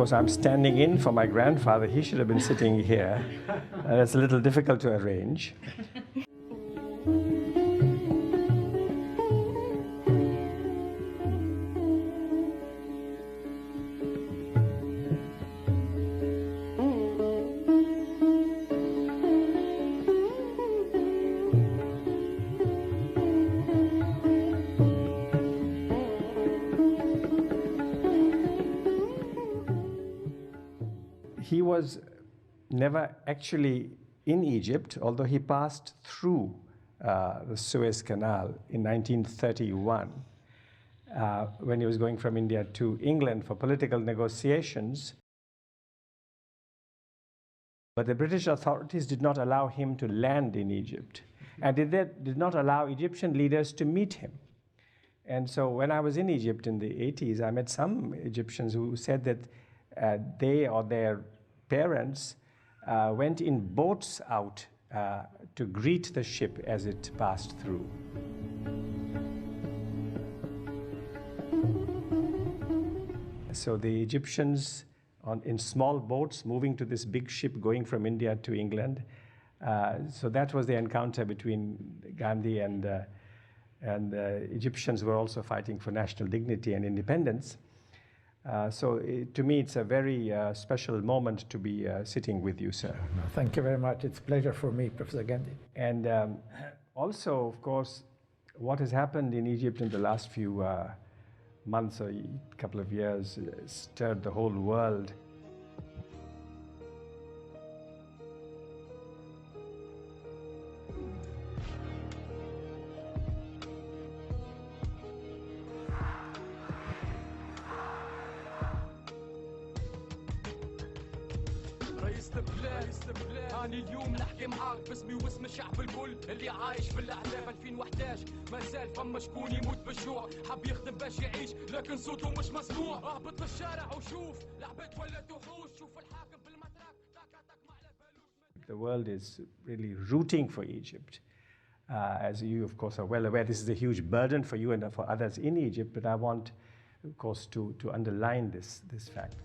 course, I'm standing in for my grandfather. He should have been sitting here. It's a little difficult to arrange. He was never actually in Egypt, although he passed through the Suez Canal in 1931 when he was going from India to England for political negotiations. But the British authorities did not allow him to land in Egypt, and did not allow Egyptian leaders to meet him. And so when I was in Egypt in the 80s, I met some Egyptians who said that they or their parents went in boats out to greet the ship as it passed through. So the Egyptians in small boats moving to this big ship going from India to England. So that was the encounter between Gandhi and Egyptians who were also fighting for national dignity and independence. So to me, it's a very special moment to be sitting with you, sir. Thank you very much. It's a pleasure for me, Professor Gandhi. And also, of course, what has happened in Egypt in the last few months or a couple of years stirred the whole world. أنا اليوم نحكي معاك باسمي واسم الشعب الكل اللي عايش في الأعلام 2011 ما زال فما شكون يموت بالجوع حاب يخدم باش يعيش لكن صوته مش مسموع اهبط للشارع وشوف لعبت ولا تحوش شوف الحاكم بالمتراك تاك ما على بالوش. The world is really rooting for Egypt. As you, of course, are well aware, this is a huge burden for you and for others in Egypt, but I want, of course, to underline this fact.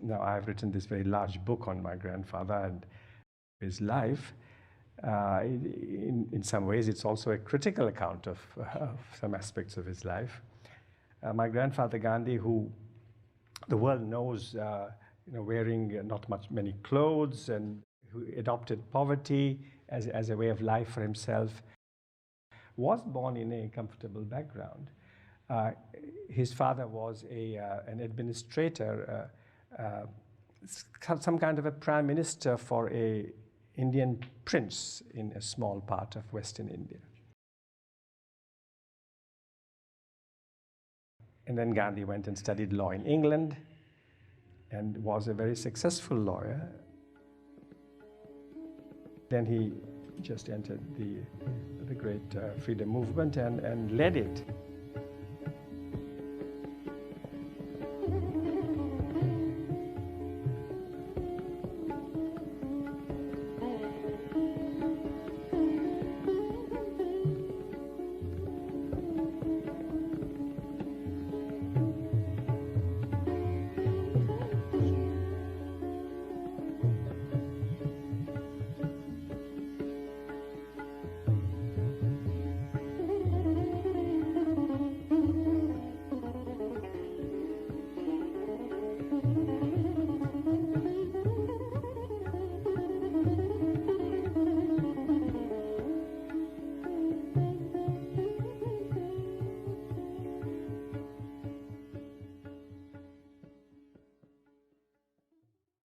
Now, I've written this very large book on my grandfather and his life. In some ways, it's also a critical account of some aspects of his life. My grandfather Gandhi, who the world knows, wearing not many clothes, and who adopted poverty as a way of life for himself, was born in a comfortable background. His father was an administrator. Some kind of a prime minister for an Indian prince in a small part of Western India. And then Gandhi went and studied law in England and was a very successful lawyer. Then he just entered the great freedom movement and led it.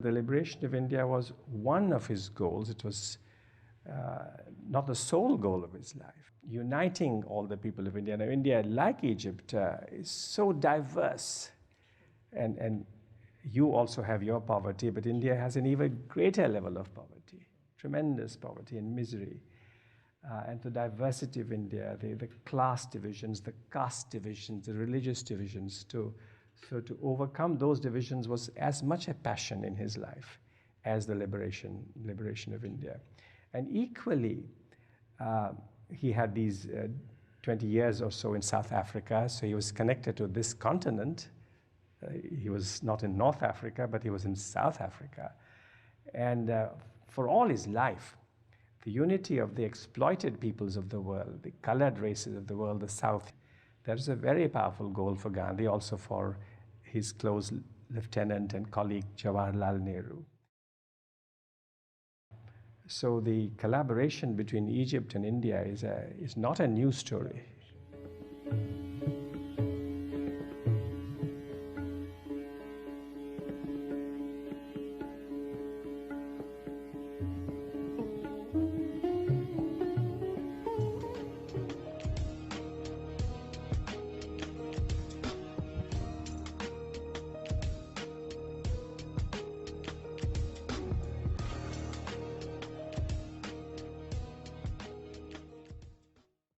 The liberation of India was one of his goals. It was not the sole goal of his life. Uniting all the people of India. Now, India, like Egypt, is so diverse. And you also have your poverty, but India has an even greater level of poverty, tremendous poverty and misery. And the diversity of India, the class divisions, the caste divisions, the religious divisions, to So to overcome those divisions was as much a passion in his life as the liberation of India. And equally, he had these 20 years or so in South Africa, so he was connected to this continent. He was not in North Africa, but he was in South Africa. And for all his life, the unity of the exploited peoples of the world, the colored races of the world, the South, that is a very powerful goal for Gandhi, also for his close lieutenant and colleague Jawaharlal Nehru. So the collaboration between Egypt and India is not a new story.